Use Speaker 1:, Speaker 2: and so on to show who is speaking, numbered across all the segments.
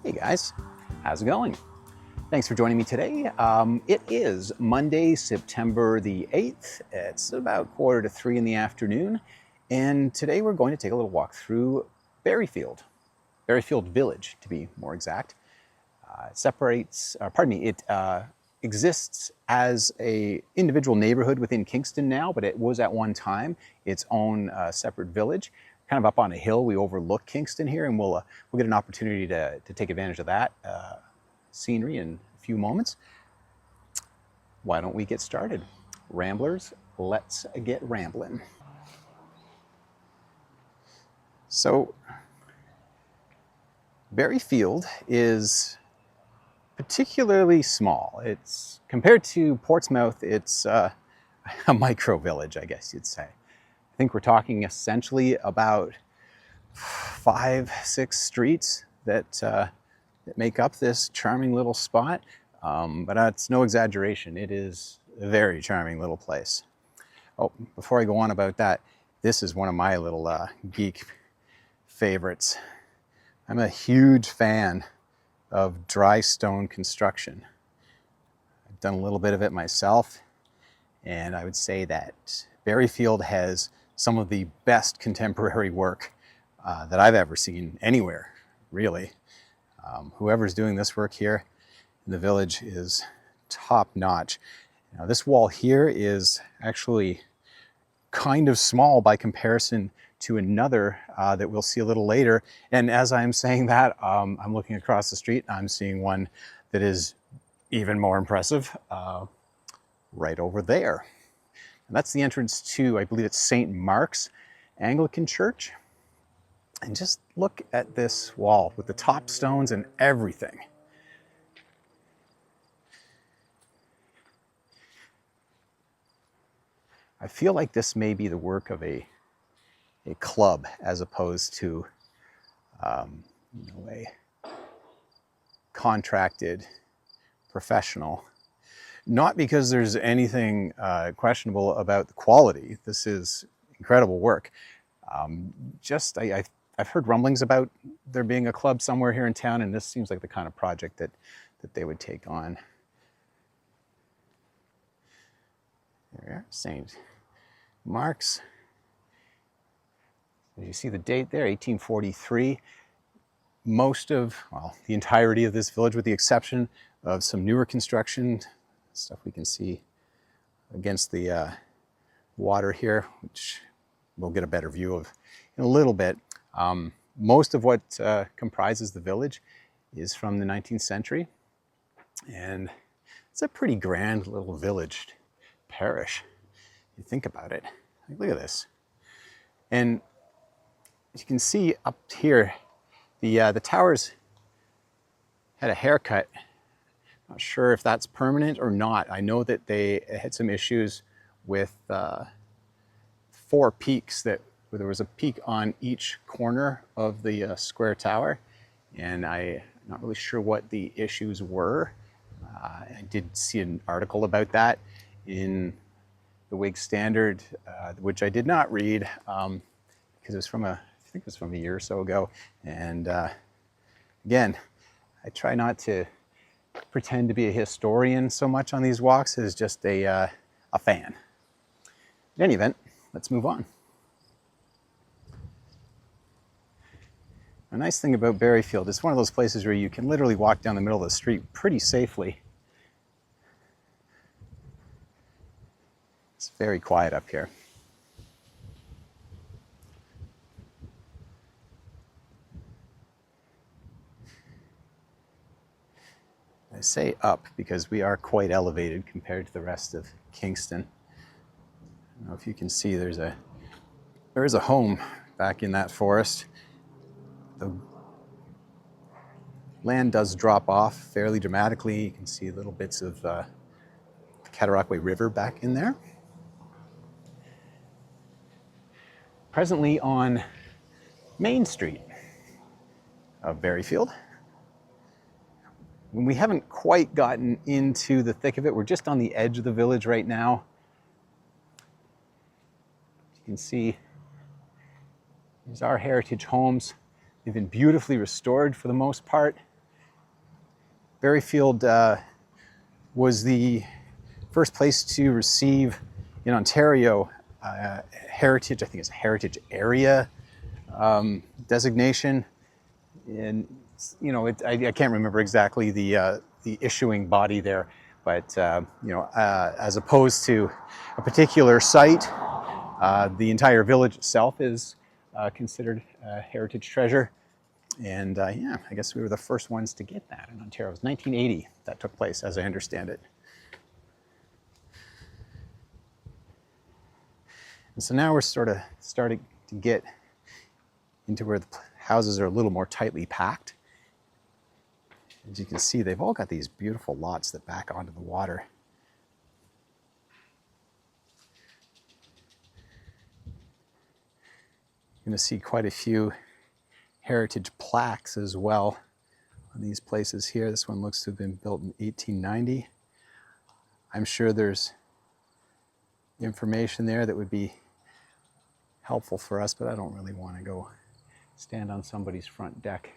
Speaker 1: Hey guys, how's it going? Thanks for joining me today. It is Monday, September the 8th. It's about 2:45 in the afternoon. And today we're going to take a little walk through Barriefield Village to be more exact. It exists as a individual neighborhood within Kingston now, but it was at one time its own separate village. Kind of up on a hill, we overlook Kingston here, and we'll get an opportunity to take advantage of that scenery in a few moments. Why don't we get started? Ramblers, let's get rambling. So, Barriefield is particularly small. It's compared to Portsmouth, it's a micro village, I guess you'd say. I think we're talking essentially about 5-6 streets that make up this charming little spot. But that's no exaggeration. It is a very charming little place. Oh, before I go on about that, this is one of my little geek favorites. I'm a huge fan of dry stone construction. I've done a little bit of it myself, and I would say that Barriefield has some of the best contemporary work that I've ever seen anywhere, really. Whoever's doing this work here in the village is top notch. Now, this wall here is actually kind of small by comparison to another that we'll see a little later. And as I'm saying that, I'm looking across the street. I'm seeing one that is even more impressive right over there. And that's the entrance to, I believe it's St. Mark's Anglican Church. And just look at this wall with the top stones and everything. I feel like this may be the work of a club as opposed to a contracted professional. Not because there's anything questionable about the quality. This is incredible work. I've heard rumblings about there being a club somewhere here in town, and this seems like the kind of project that they would take on. There we are, St. Mark's. As you see the date there, 1843. The entirety of this village, with the exception of some newer construction, stuff we can see against the water here, which we'll get a better view of in a little bit. Most of what comprises the village is from the 19th century, and it's a pretty grand little village parish. You think about it. Look at this. And as you can see up here, the towers had a haircut. Not sure if that's permanent or not. I know that they had some issues with 4 peaks where there was a peak on each corner of the square tower, and I'm not really sure what the issues were. I did see an article about that in the Whig Standard, which I did not read because it was I think it was from a year or so ago. And again, I try not to pretend to be a historian so much on these walks as just a fan. In any event, let's move on. A nice thing about Barriefield, it's one of those places where you can literally walk down the middle of the street pretty safely. It's very quiet up here. I say up because we are quite elevated compared to the rest of Kingston. I don't know if you can see there is a home back in that forest. The land does drop off fairly dramatically. You can see little bits of the Cataraqui River back in there. Presently on Main Street of Barriefield. We haven't quite gotten into the thick of it. We're just on the edge of the village right now. You can see these are heritage homes. They've been beautifully restored for the most part. Barriefield was the first place to receive in Ontario heritage, I think it's a heritage area designation. And you know, I can't remember exactly the issuing body there, but you know, as opposed to a particular site, the entire village itself is considered a heritage treasure. And yeah, I guess we were the first ones to get that in Ontario. It was 1980 that took place, as I understand it. And so now we're sort of starting to get into where the houses are a little more tightly packed. As you can see, they've all got these beautiful lots that back onto the water. You're going to see quite a few heritage plaques as well on these places here. This one looks to have been built in 1890. I'm sure there's information there that would be helpful for us, but I don't really want to go stand on somebody's front deck.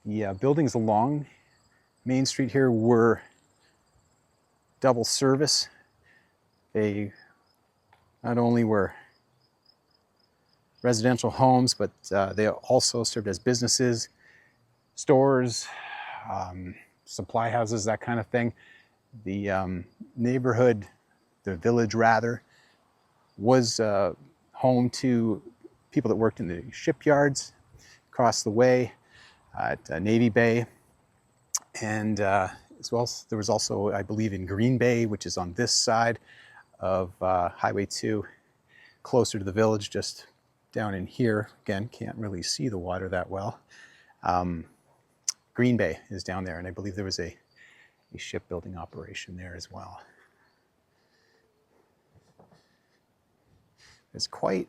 Speaker 1: The buildings along Main Street here were double service. They not only were residential homes, but they also served as businesses, stores, supply houses, that kind of thing. The neighborhood, the village rather, was home to people that worked in the shipyards across the way at Navy Bay. And as well, there was also, I believe, in Green Bay, which is on this side of Highway 2, closer to the village, just down in here. Again, can't really see the water that well. Green Bay is down there, and I believe there was a shipbuilding operation there as well. It's quite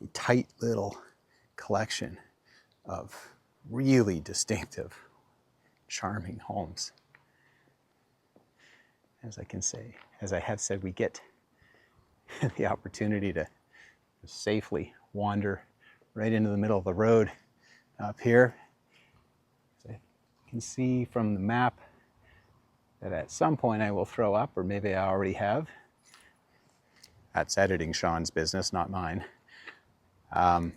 Speaker 1: a tight little collection of really distinctive, charming homes. As I have said, we get the opportunity to safely wander right into the middle of the road up here. As I can see from the map that at some point I will throw up, or maybe I already have. That's editing Sean's business, not mine. That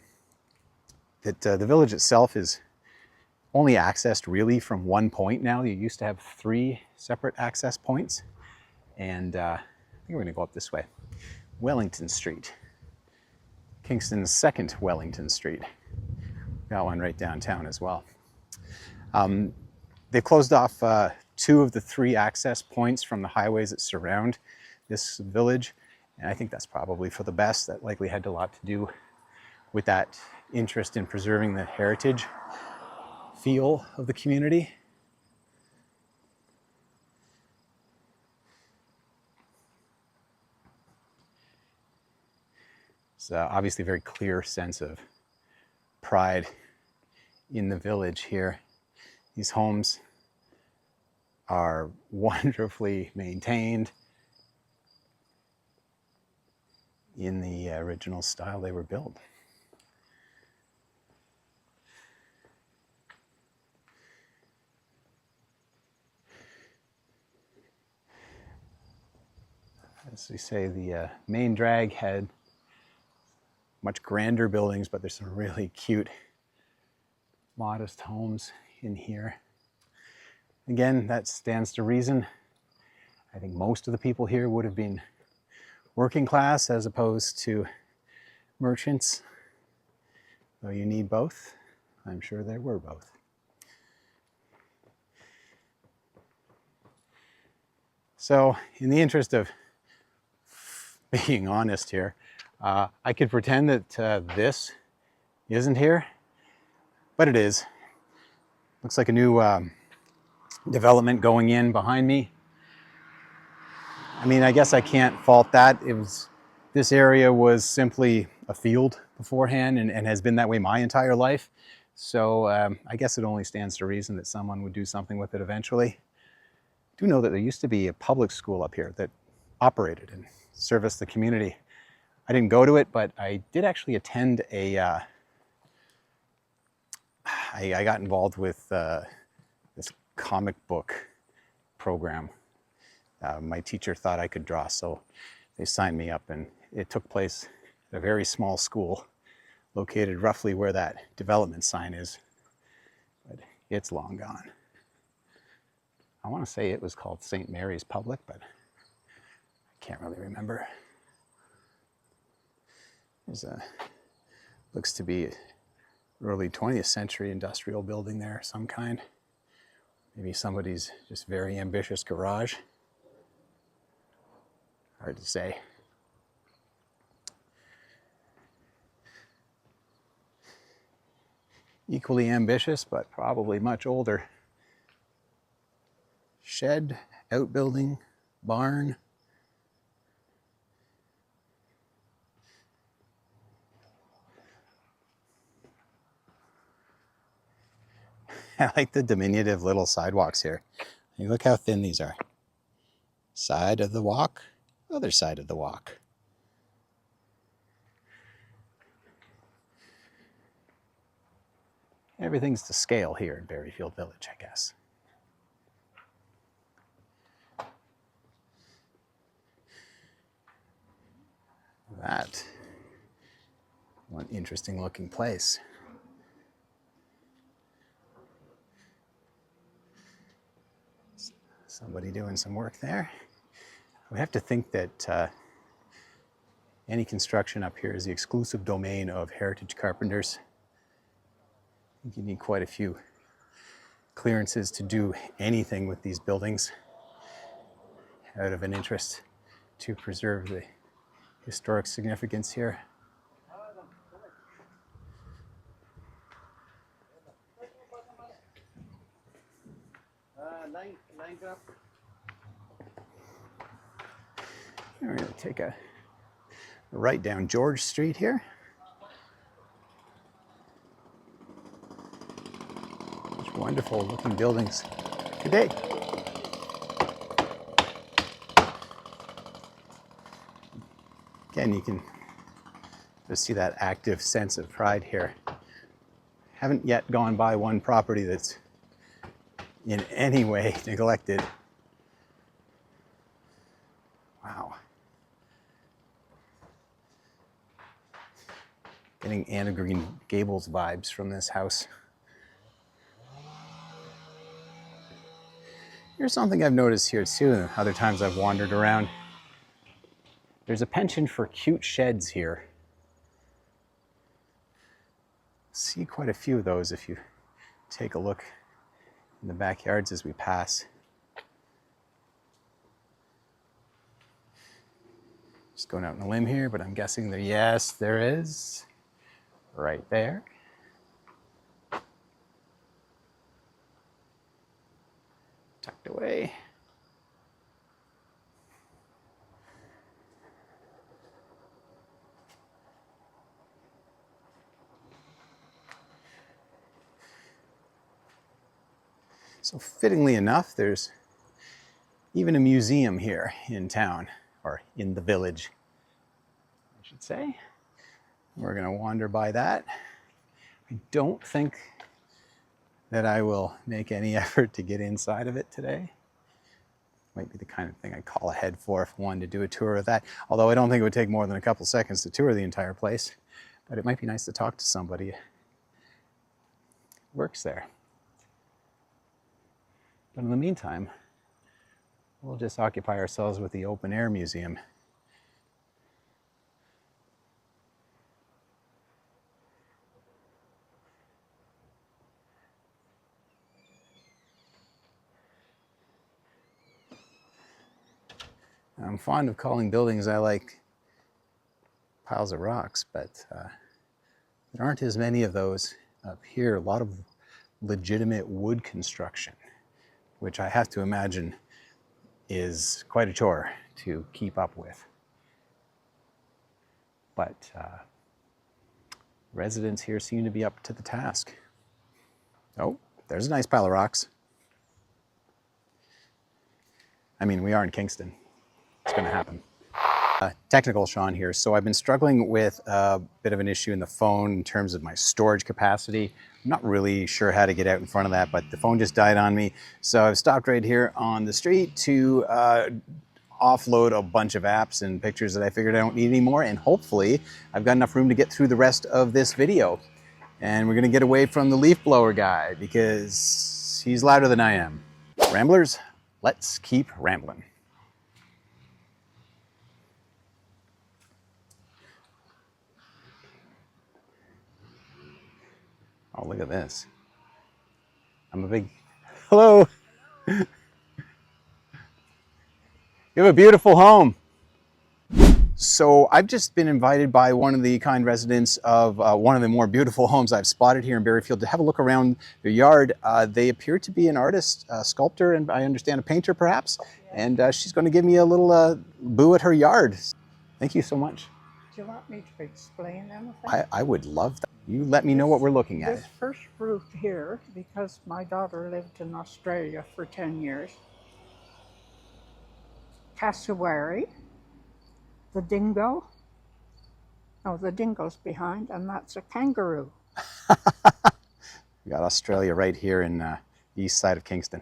Speaker 1: the village itself is only accessed really from one point now. You used to have 3 separate access points. And I think we're going to go up this way. Wellington Street. Kingston's second Wellington Street. Got one right downtown as well. They've closed off 2 of the 3 access points from the highways that surround this village. And I think that's probably for the best. That likely had a lot to do with that interest in preserving the heritage feel of the community. It's obviously a very clear sense of pride in the village here. These homes are wonderfully maintained in the original style they were built. As we say, the main drag had much grander buildings, but there's some really cute, modest homes in here. Again, that stands to reason. I think most of the people here would have been working class as opposed to merchants. Though you need both, I'm sure there were both. So, in the interest of being honest here, I could pretend that this isn't here, but it is. Looks like a new development going in behind me. I mean, I guess I can't fault that. This area was simply a field beforehand and has been that way my entire life. So I guess it only stands to reason that someone would do something with it eventually. I do know that there used to be a public school up here that operated and serviced the community. I didn't go to it, but I did actually attend a I got involved with this comic book program. My teacher thought I could draw, so they signed me up, and it took place at a very small school located roughly where that development sign is, but it's long gone. I want to say it was called St. Mary's Public, but I can't really remember. There's a, looks to be early 20th century industrial building there of some kind. Maybe somebody's just very ambitious garage. Hard to say. Equally ambitious, but probably much older. Shed, outbuilding, barn. I like the diminutive little sidewalks here. You look how thin these are. Side of the walk, other side of the walk. Everything's to scale here in Barriefield Village, I guess. That one interesting looking place. Somebody doing some work there. We have to think that any construction up here is the exclusive domain of heritage carpenters. I think you need quite a few clearances to do anything with these buildings out of an interest to preserve the historic significance here. We're going to take a right down George Street here. Such wonderful looking buildings. Good day. Again, you can just see that active sense of pride here. Haven't yet gone by one property that's in any way neglected. Wow. Getting Anne of Green Gables vibes from this house. Here's something I've noticed here too, and other times I've wandered around. There's a penchant for cute sheds here. See quite a few of those if you take a look in the backyards as we pass. Just going out on a limb here, but I'm guessing there, yes, there is. Right there. Tucked away. So fittingly enough, there's even a museum here in town, or in the village, I should say. We're going to wander by that. I don't think that I will make any effort to get inside of it today. Might be the kind of thing I'd call ahead for if I wanted to do a tour of that. Although I don't think it would take more than a couple seconds to tour the entire place. But it might be nice to talk to somebody who works there. But in the meantime, we'll just occupy ourselves with the open air museum. I'm fond of calling buildings I like piles of rocks, but there aren't as many of those up here. A lot of legitimate wood construction, which I have to imagine is quite a chore to keep up with. But residents here seem to be up to the task. Oh, there's a nice pile of rocks. I mean, we are in Kingston. It's going to happen. Technical Sean here. So I've been struggling with a bit of an issue in the phone in terms of my storage capacity. I'm not really sure how to get out in front of that, but the phone just died on me. So I've stopped right here on the street to offload a bunch of apps and pictures that I figured I don't need anymore. And hopefully I've got enough room to get through the rest of this video. And we're gonna get away from the leaf blower guy because he's louder than I am. Ramblers, let's keep rambling. Oh, look at this. I'm a big, hello. You have a beautiful home. So I've just been invited by one of the kind residents of one of the more beautiful homes I've spotted here in Barriefield to have a look around their yard. They appear to be an artist, a sculptor, and I understand a painter perhaps. And she's going to give me a little boo at her yard. Thank you so much.
Speaker 2: Do you want me to explain anything?
Speaker 1: I would love that. You let me know what we're looking at.
Speaker 2: This first roof here, because my daughter lived in Australia for 10 years. Cassowary, the dingo. Oh, the dingo's behind, and that's a kangaroo.
Speaker 1: We got Australia right here in the east side of Kingston.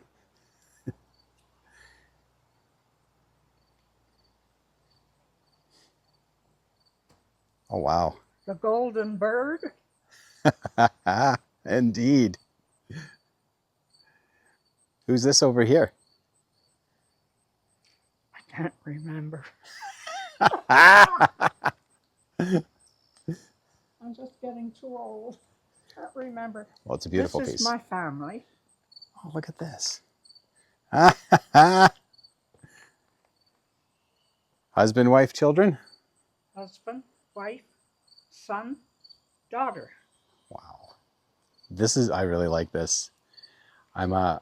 Speaker 1: Oh, wow.
Speaker 2: The golden bird.
Speaker 1: Indeed. Who's this over here?
Speaker 2: I can't remember. I'm just getting too old. Can't remember.
Speaker 1: Well, it's a beautiful piece.
Speaker 2: This is my family.
Speaker 1: Oh, look at this. Husband, wife, children?
Speaker 2: Husband, wife, son, daughter.
Speaker 1: Wow. This is, I really like this. I'm a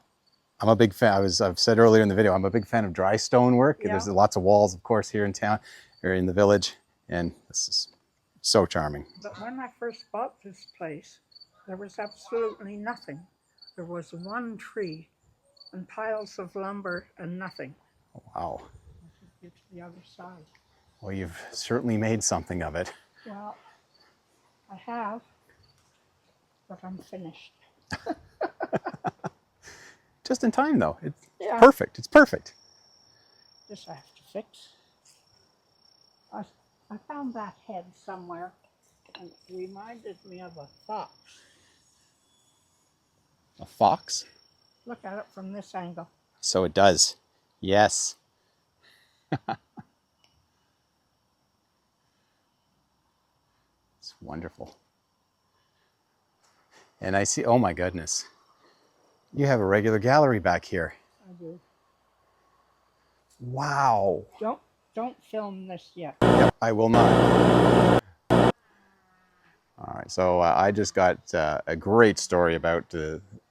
Speaker 1: big fan. I've said earlier in the video, I'm a big fan of dry stone work. Yeah. There's lots of walls, of course, here in town, or in the village, and this is so charming.
Speaker 2: But when I first bought this place, there was absolutely nothing. There was one tree and piles of lumber and nothing.
Speaker 1: Wow.
Speaker 2: I should get to the other side.
Speaker 1: Well, you've certainly made something of it.
Speaker 2: Well, I have, but I'm finished.
Speaker 1: Just in time, though. It's perfect. It's perfect.
Speaker 2: This I have to fix. I found that head somewhere, and it reminded me of a fox.
Speaker 1: A fox?
Speaker 2: Look at it from this angle.
Speaker 1: So it does. Yes. It's wonderful. And I see, oh my goodness. You have a regular gallery back here.
Speaker 2: I do.
Speaker 1: Wow.
Speaker 2: Don't film this yet.
Speaker 1: Yep, I will not. All right, so I just got a great story about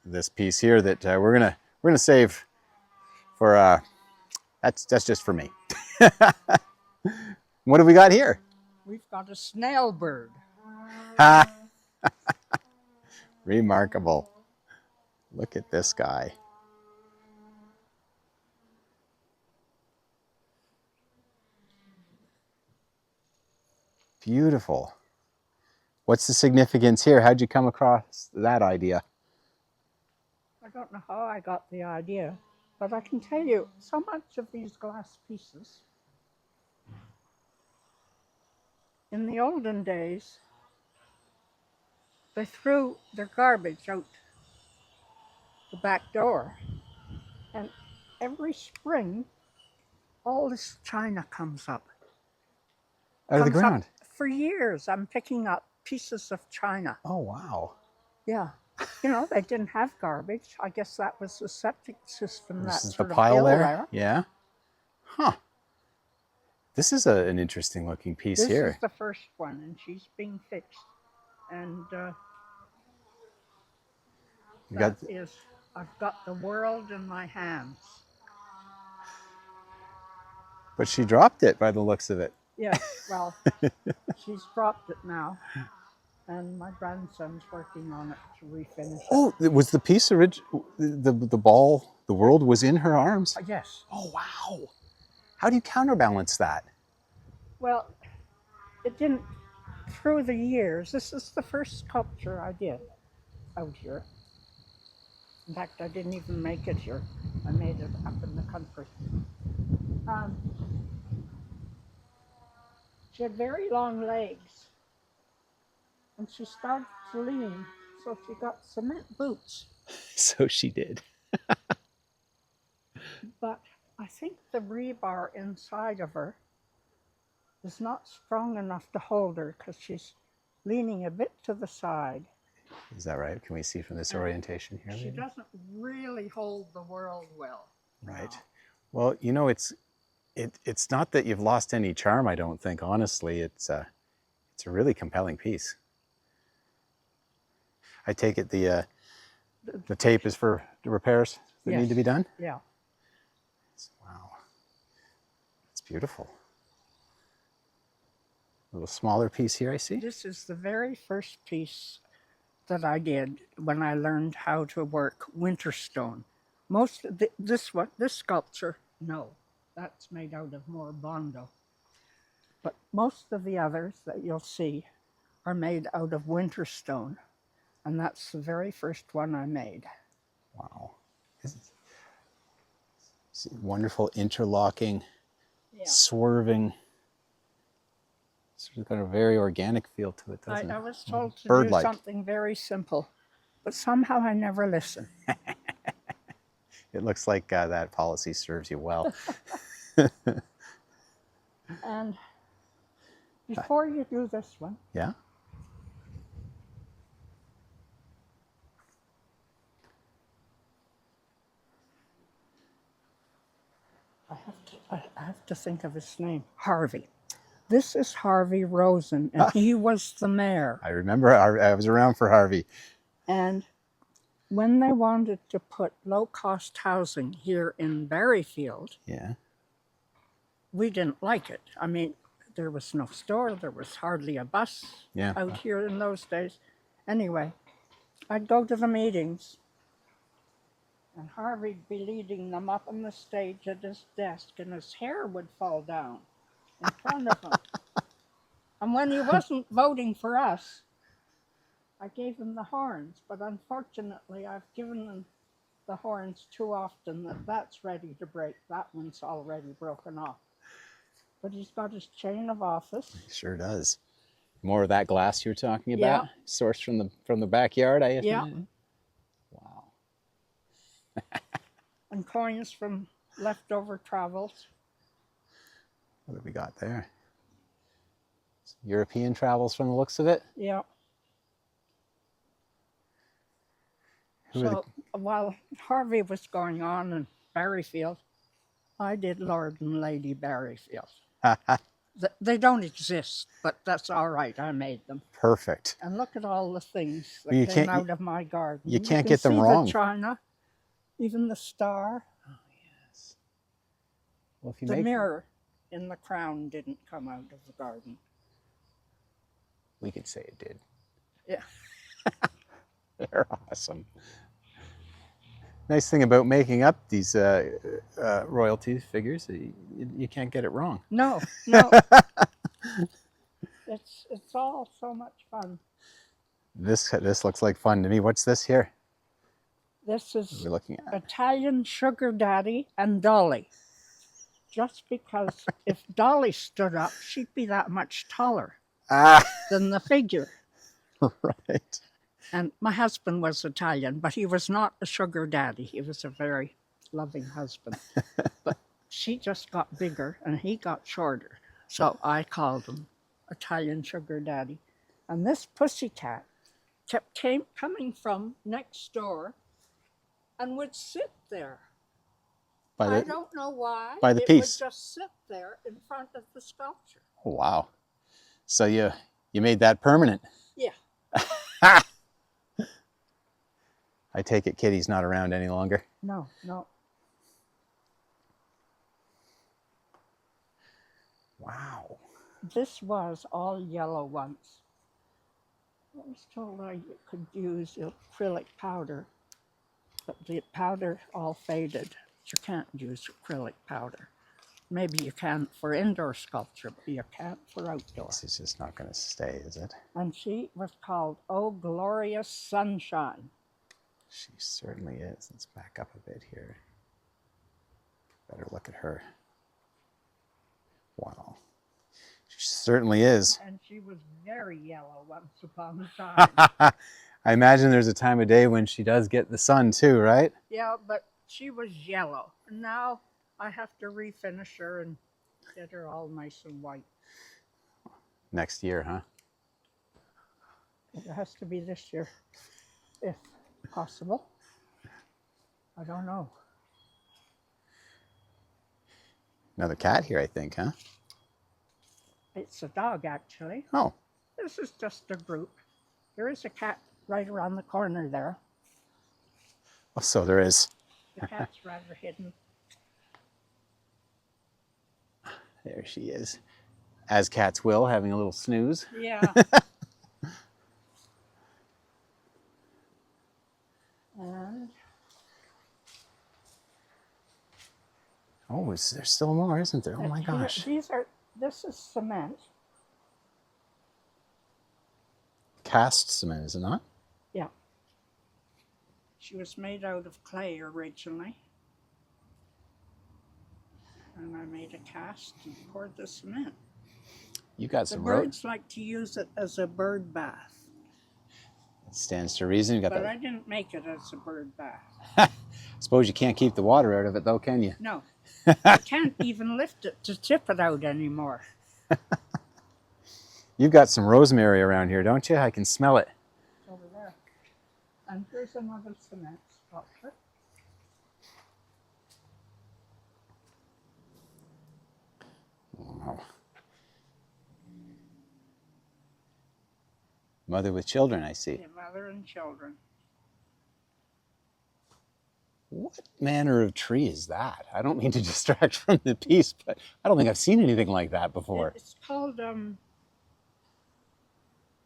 Speaker 1: this piece here that we're gonna save for. That's just for me. What have we got here?
Speaker 2: We've got a snail bird.
Speaker 1: Remarkable. Look at this guy. Beautiful. What's the significance here? How'd you come across that idea?
Speaker 2: I don't know how I got the idea, but I can tell you so much of these glass pieces. In the olden days, they threw their garbage out the back door, and every spring all this china comes up.
Speaker 1: Out of the ground?
Speaker 2: For years I'm picking up pieces of china.
Speaker 1: Oh, wow.
Speaker 2: Yeah. You know, they didn't have garbage. I guess that was the septic system.
Speaker 1: This is the pile there? Yeah. Huh. This is an interesting looking piece here.
Speaker 2: This is the first one, and she's being fixed. And I've got the world in my hands.
Speaker 1: But she dropped it by the looks of it.
Speaker 2: Yes, well, she's dropped it now. And my grandson's working on it to refinish it.
Speaker 1: Oh, was the piece the ball, the world was in her arms?
Speaker 2: Yes.
Speaker 1: Oh, wow. How do you counterbalance that?
Speaker 2: Well, it didn't, through the years, this is the first sculpture I did out here. In fact, I didn't even make it here. I made it up in the country. Um, she had very long legs, and she started to lean, so she got cement boots.
Speaker 1: So she did.
Speaker 2: But I think the rebar inside of her is not strong enough to hold her because she's leaning a bit to the side.
Speaker 1: Is that right? Can we see from this
Speaker 2: And
Speaker 1: orientation here?
Speaker 2: she
Speaker 1: Maybe?
Speaker 2: doesn't really hold the world well.
Speaker 1: Right.
Speaker 2: now.
Speaker 1: Well, you know, it's not that you've lost any charm, I don't think. Honestly, it's a really compelling piece. I take it the tape is for the repairs that need to be done?
Speaker 2: Yeah.
Speaker 1: Wow. It's beautiful. A little smaller piece here, I see.
Speaker 2: This is the very first piece that I did when I learned how to work winter stone. Most of this sculpture, no, that's made out of more bondo. But most of the others that you'll see are made out of winter stone. And that's the very first one I made.
Speaker 1: Wow. It's wonderful interlocking, swerving. It's got a very organic feel to it, doesn't it?
Speaker 2: I was told to
Speaker 1: Bird-like.
Speaker 2: do something very simple, but somehow I never listened.
Speaker 1: It looks like that policy serves you well.
Speaker 2: And before you do this one,
Speaker 1: Yeah?
Speaker 2: I have to think of his name. Harvey. This is Harvey Rosen, and he was the mayor.
Speaker 1: I remember I was around for Harvey.
Speaker 2: And when they wanted to put low-cost housing here in Barriefield,
Speaker 1: Yeah.
Speaker 2: we didn't like it. I mean, there was no store, there was hardly a bus out here in those days. Anyway, I'd go to the meetings, and Harvey'd be leading them up on the stage at his desk, and his hair would fall down in front of him. And when he wasn't voting for us, I gave him the horns, but unfortunately I've given him the horns too often that's ready to break. That one's already broken off. But he's got his chain of office.
Speaker 1: He sure does. More of that glass you're talking about? Sourced from the backyard, I assume?
Speaker 2: Yeah.
Speaker 1: Wow.
Speaker 2: And coins from leftover travels.
Speaker 1: What have we got there? Some European travels from the looks of it?
Speaker 2: Yeah.
Speaker 1: Who
Speaker 2: So while Harvey was going on in Barriefield, I did Lord and Lady Barriefield. They don't exist, but that's all right. I made them.
Speaker 1: Perfect.
Speaker 2: And look at all the things that came out of my garden.
Speaker 1: You can't
Speaker 2: can
Speaker 1: get them
Speaker 2: see
Speaker 1: wrong.
Speaker 2: The china, even the star.
Speaker 1: Oh, yes. Well, if you
Speaker 2: The mirror in the crown didn't come out of the garden.
Speaker 1: We could say it did.
Speaker 2: Yeah.
Speaker 1: They're awesome. Nice thing about making up these royalty figures, you can't get it wrong.
Speaker 2: No. It's all so much fun.
Speaker 1: This looks like fun to me. What's this here?
Speaker 2: This is
Speaker 1: We're looking at
Speaker 2: Italian Sugar Daddy and Dolly. Just because if Dolly stood up, she'd be that much taller than the figure.
Speaker 1: Right.
Speaker 2: And my husband was Italian, but he was not a sugar daddy. He was a very loving husband. But she just got bigger and he got shorter. So I called him Italian Sugar Daddy. And this pussycat kept coming from next door and would sit there. I don't know why.
Speaker 1: By the
Speaker 2: it
Speaker 1: piece.
Speaker 2: Would just sit there in front of the sculpture.
Speaker 1: Oh, wow. So you made that permanent.
Speaker 2: Yeah.
Speaker 1: I take it Kitty's not around any longer.
Speaker 2: No.
Speaker 1: Wow.
Speaker 2: This was all yellow once. I was told I could use acrylic powder, but the powder all faded. You can't use acrylic powder. maybe you can for indoor sculpture, but you can't for outdoor.
Speaker 1: This is just not going to stay, is it?
Speaker 2: And she was called Oh Glorious Sunshine.
Speaker 1: She certainly is. Let's back up a bit here. Better look at her. Wow. She certainly is.
Speaker 2: And she was very yellow once upon a time.
Speaker 1: I imagine there's a time of day when she does get the sun too, right?
Speaker 2: Yeah, but she was yellow. And now I have to refinish her and get her all nice and white.
Speaker 1: Next year, huh?
Speaker 2: It has to be this year, if possible. I don't know.
Speaker 1: Another cat here, I think, huh?
Speaker 2: It's a dog, actually.
Speaker 1: Oh.
Speaker 2: This is just a group. There is a cat right around the corner there.
Speaker 1: Oh, so there is.
Speaker 2: The cat's rather hidden.
Speaker 1: There she is. As cats will, having a little snooze.
Speaker 2: Yeah. And
Speaker 1: oh, there's still more, isn't there? Oh my gosh.
Speaker 2: This is cement.
Speaker 1: Cast cement, is it not?
Speaker 2: Yeah. She was made out of clay originally. And I made a cast and poured the cement.
Speaker 1: You got
Speaker 2: The
Speaker 1: some
Speaker 2: birds like to use it as a bird bath.
Speaker 1: It stands to reason. You got
Speaker 2: But I didn't make it as a bird bath.
Speaker 1: Suppose you can't keep the water out of it though, can you?
Speaker 2: No. I can't even lift it to tip it out anymore.
Speaker 1: You've got some rosemary around here, don't you? I can smell it.
Speaker 2: Over there. And here's another cement sculpture.
Speaker 1: Wow. Mother with children, I see.
Speaker 2: Yeah, mother and children.
Speaker 1: What manner of tree is that? I don't mean to distract from the piece, but I don't think I've seen anything like that before.
Speaker 2: It's called,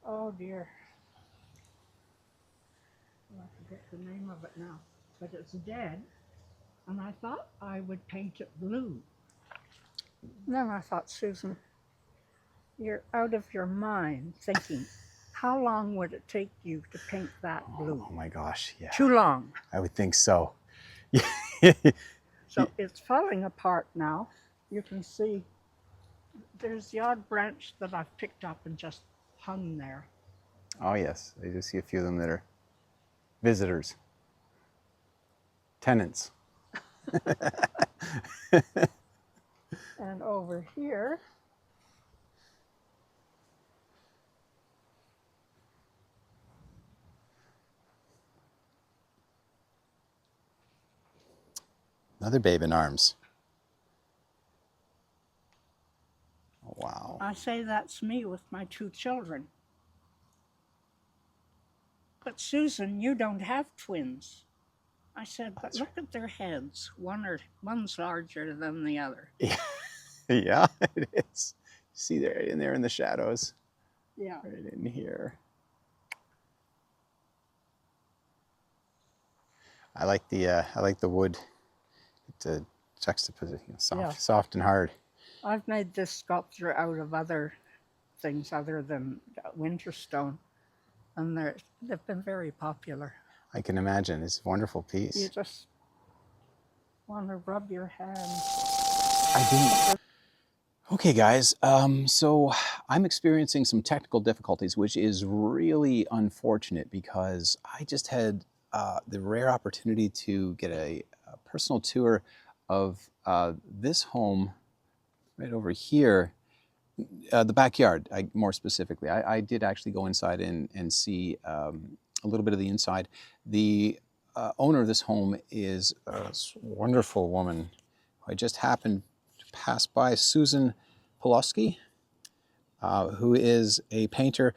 Speaker 2: oh dear. I forget the name of it now. But it's dead. And I thought I would paint it blue. And then I thought, Susan, you're out of your mind thinking, how long would it take you to paint that blue?
Speaker 1: Oh my gosh, yeah.
Speaker 2: Too long.
Speaker 1: I would think so.
Speaker 2: So it's falling apart now. You can see there's the odd branch that I've picked up and just hung there.
Speaker 1: Oh yes, I do see a few of them that are visitors, tenants.
Speaker 2: And over here,
Speaker 1: Another babe in arms. Oh, wow.
Speaker 2: I say that's me with my two children. But Susan, you don't have twins. I said, but look at their heads. One's larger than the other.
Speaker 1: Yeah, it is. See there in there in the shadows.
Speaker 2: Yeah.
Speaker 1: Right in here. I like the wood. It's juxtaposition, soft and hard.
Speaker 2: I've made this sculpture out of other things other than winter stone, and they've been very popular.
Speaker 1: I can imagine. It's a wonderful piece.
Speaker 2: You just want to rub your hands.
Speaker 1: I do. Okay, guys. So I'm experiencing some technical difficulties, which is really unfortunate because I just had the rare opportunity to get a personal tour of this home right over here, the backyard, more specifically. I did actually go inside and see a little bit of the inside. The owner of this home is a wonderful woman who I just happened to pass by, Susan Pulaski, who is a painter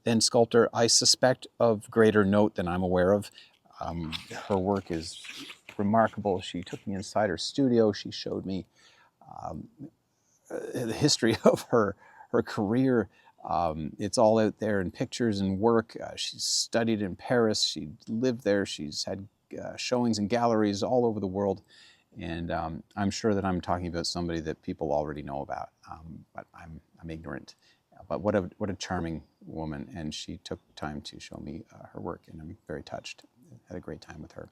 Speaker 1: and sculptor, I suspect, of greater note than I'm aware of. Her work is remarkable. She took me inside her studio. She showed me the history of her career. It's all out there in pictures and work. She's studied in Paris. She lived there. She's had showings in galleries all over the world. And I'm sure that I'm talking about somebody that people already know about, but I'm ignorant. But what a charming woman, and she took time to show me her work, and I'm very touched. Had a great time with her.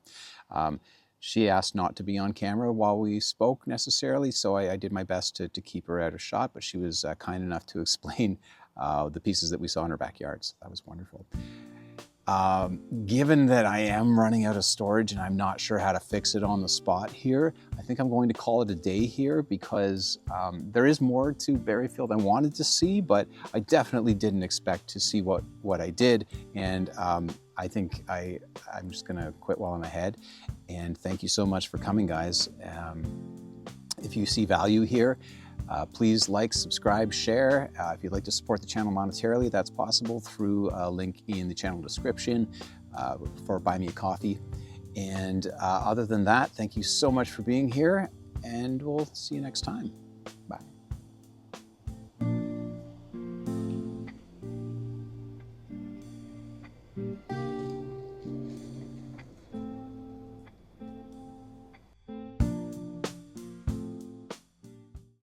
Speaker 1: She asked not to be on camera while we spoke necessarily, so I did my best to keep her out of shot, but she was kind enough to explain the pieces that we saw in her backyard, so that was wonderful. Given that I am running out of storage and I'm not sure how to fix it on the spot here, I think I'm going to call it a day here, because there is more to Barriefield I wanted to see, but I definitely didn't expect to see what I did. And I think I'm just gonna quit while I'm ahead. And thank you so much for coming, guys. If you see value here, please like, subscribe, share. If you'd like to support the channel monetarily, that's possible through a link in the channel description for Buy Me a Coffee. And other than that, thank you so much for being here, and we'll see you next time.